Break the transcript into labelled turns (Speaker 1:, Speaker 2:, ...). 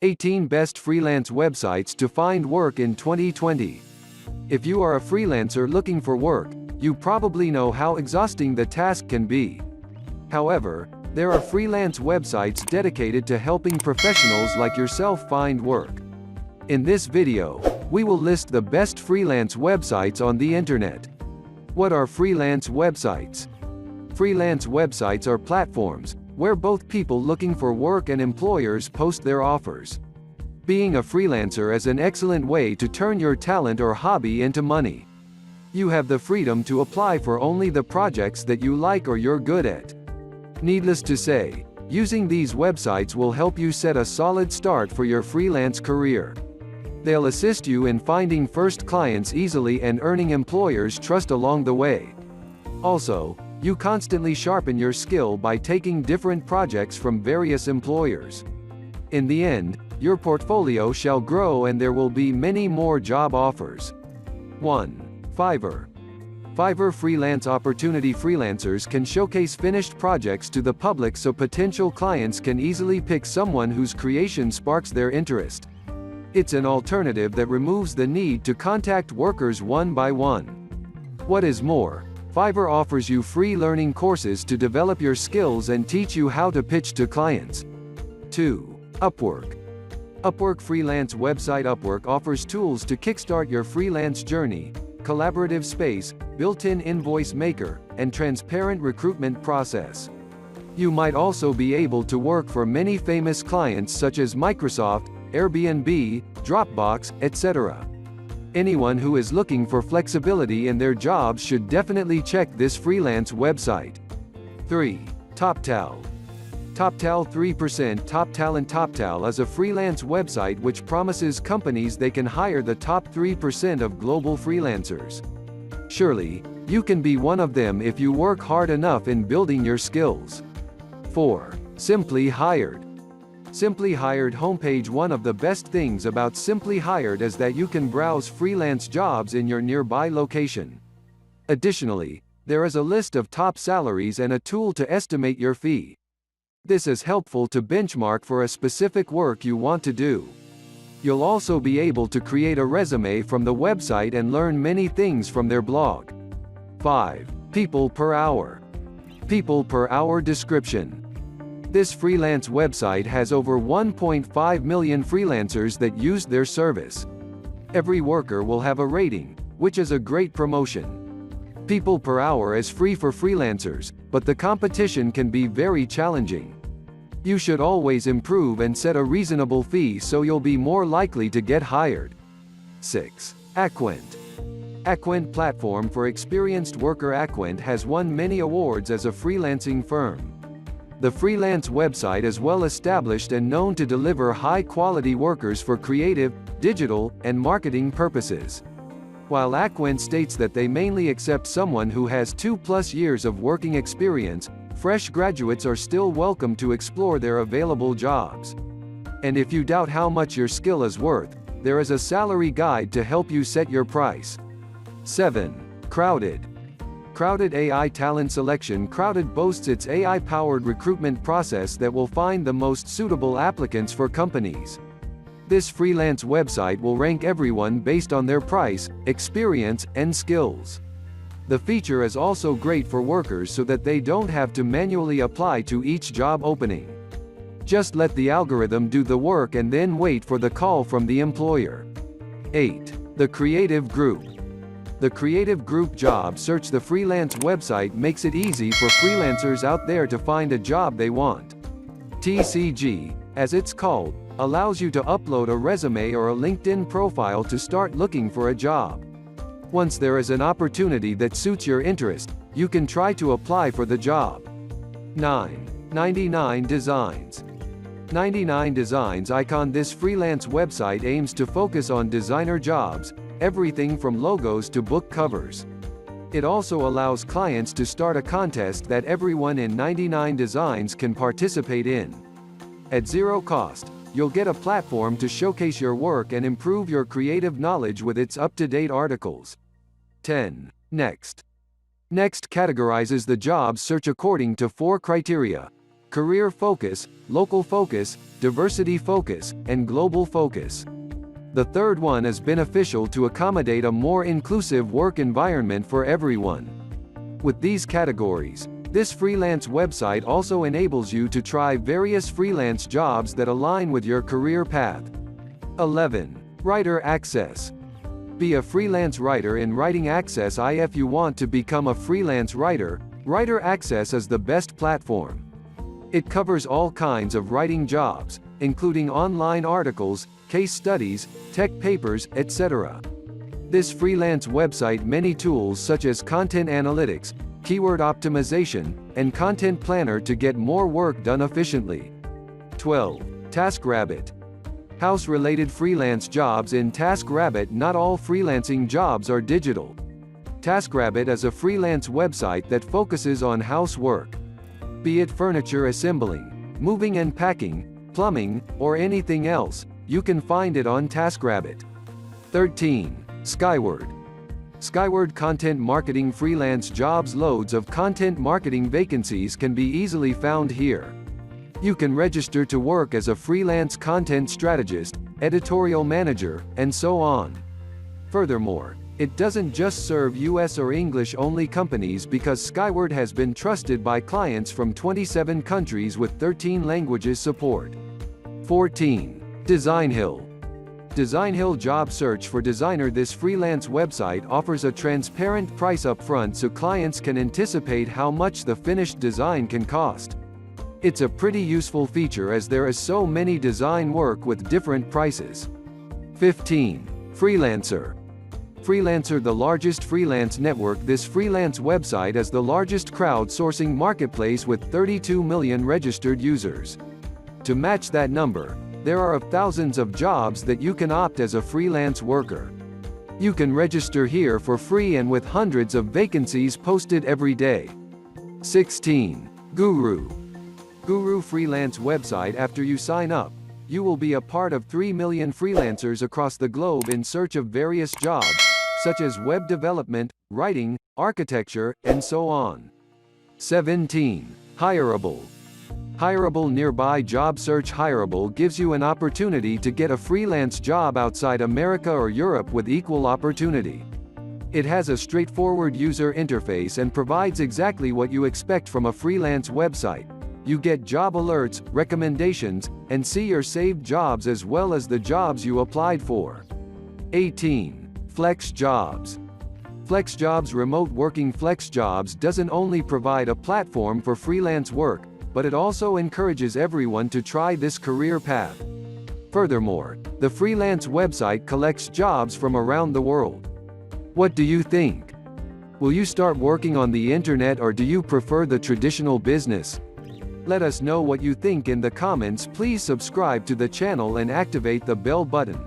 Speaker 1: 18 Best Freelance Websites to Find Work in 2020. If you are a freelancer looking for work, you probably know how exhausting the task can be. However, there are freelance websites dedicated to helping professionals like yourself find work. In this video, we will list the best freelance websites on the internet. What are freelance websites? Freelance websites are platforms where both people looking for work and employers post their offers. Being a freelancer is an excellent way to turn your talent or hobby into money. You have the freedom to apply for only the projects that you like or you're good at. Needless to say, using these websites will help you set a solid start for your freelance career. They'll assist you in finding first clients easily and earning employers' trust along the way. Also, you constantly sharpen your skill by taking different projects from various employers. In the end, your portfolio shall grow and there will be many more job offers. 1. Fiverr. Fiverr freelance opportunity. Freelancers can showcase finished projects to the public so potential clients can easily pick someone whose creation sparks their interest. It's an alternative that removes the need to contact workers one by one. What is more, Fiverr offers you free learning courses to develop your skills and teach you how to pitch to clients. 2. Upwork. Upwork freelance website. Upwork offers tools to kickstart your freelance journey, collaborative space, built-in invoice maker, and transparent recruitment process. You might also be able to work for many famous clients such as Microsoft, Airbnb, Dropbox, etc. Anyone who is looking for flexibility in their jobs should definitely check this freelance website. 3. Toptal. Toptal 3%. Toptal is a freelance website which promises companies they can hire the top 3% of global freelancers. Surely, you can be one of them if you work hard enough in building your skills. 4. Simply Hired. Simply Hired homepage. One of the best things about Simply Hired is that you can browse freelance jobs in your nearby location. Additionally, there is a list of top salaries and a tool to estimate your fee. This is helpful to benchmark for a specific work you want to do. You'll also be able to create a resume from the website and learn many things from their blog. 5. PeoplePerHour. PeoplePerHour description. This freelance website has over 1.5 million freelancers that used their service. Every worker will have a rating, which is a great promotion. PeoplePerHour is free for freelancers, but the competition can be very challenging. You should always improve and set a reasonable fee so you'll be more likely to get hired. 6. Aquent. Aquent platform for experienced worker. Aquent has won many awards as a freelancing firm. The freelance website is well established and known to deliver high-quality workers for creative, digital, and marketing purposes. While Aquent states that they mainly accept someone who has 2+ years of working experience, fresh graduates are still welcome to explore their available jobs. And if you doubt how much your skill is worth, there is a salary guide to help you set your price. 7. Crowded. Crowded AI talent selection. Crowded boasts its AI-powered recruitment process that will find the most suitable applicants for companies. This freelance website will rank everyone based on their price, experience, and skills. The feature is also great for workers so that they don't have to manually apply to each job opening. Just let the algorithm do the work and then wait for the call from the employer. 8. The Creative Group. The Creative Group job search. The freelance website makes it easy for freelancers out there to find a job they want. TCG, as it's called, allows you to upload a resume or a LinkedIn profile to start looking for a job. Once there is an opportunity that suits your interest, you can try to apply for the job. 9. 99 Designs. 99 Designs icon. This freelance website aims to focus on designer jobs, everything from logos to book covers. It also allows clients to start a contest that everyone in 99 Designs can participate in. At zero cost, you'll get a platform to showcase your work and improve your creative knowledge with its up-to-date articles. 10. Nexxt. Nexxt categorizes the job search according to 4 criteria: career focus, local focus, diversity focus, and global focus. The third one is beneficial to accommodate a more inclusive work environment for everyone. With these categories, this freelance website also enables you to try various freelance jobs that align with your career path. 11. Writer Access. Be a freelance writer in Writing Access. If you want to become a freelance writer, Writer Access is the best platform. It covers all kinds of writing jobs, including online articles, case studies, tech papers, etc. This freelance website many tools such as content analytics, keyword optimization, and content planner to get more work done efficiently. 12. TaskRabbit. House-related freelance jobs in TaskRabbit. Not all freelancing jobs are digital. TaskRabbit is a freelance website that focuses on housework. Be it furniture assembling, moving and packing, plumbing, or anything else, you can find it on TaskRabbit. 13. Skyword. Skyword content marketing freelance jobs. Loads of content marketing vacancies can be easily found here. You can register to work as a freelance content strategist, editorial manager, and so on. Furthermore, it doesn't just serve US or English only companies because Skyword has been trusted by clients from 27 countries with 13 languages support. 14. Designhill. Designhill job search for designer. This freelance website offers a transparent price upfront so clients can anticipate how much the finished design can cost. It's a pretty useful feature as there is so many design work with different prices. 15. Freelancer. Freelancer, the largest freelance network. This freelance website is the largest crowdsourcing marketplace with 32 million registered users. To match that number, there are thousands of jobs that you can opt as a freelance worker. You can register here for free and with hundreds of vacancies posted every day. 16. Guru. Guru freelance website. After you sign up, you will be a part of 3 million freelancers across the globe in search of various jobs, such as web development, writing, architecture, and so on. 17. Hireable. Hireable nearby job search. Hireable gives you an opportunity to get a freelance job outside America or Europe with equal opportunity. It has a straightforward user interface and provides exactly what you expect from a freelance website. You get job alerts, recommendations, and see your saved jobs as well as the jobs you applied for. 18. FlexJobs. FlexJobs remote working. FlexJobs doesn't only provide a platform for freelance work, but it also encourages everyone to try this career path. Furthermore, the freelance website collects jobs from around the world. What do you think? Will you start working on the internet or do you prefer the traditional business? Let us know what you think in the comments. Please subscribe to the channel and activate the bell button.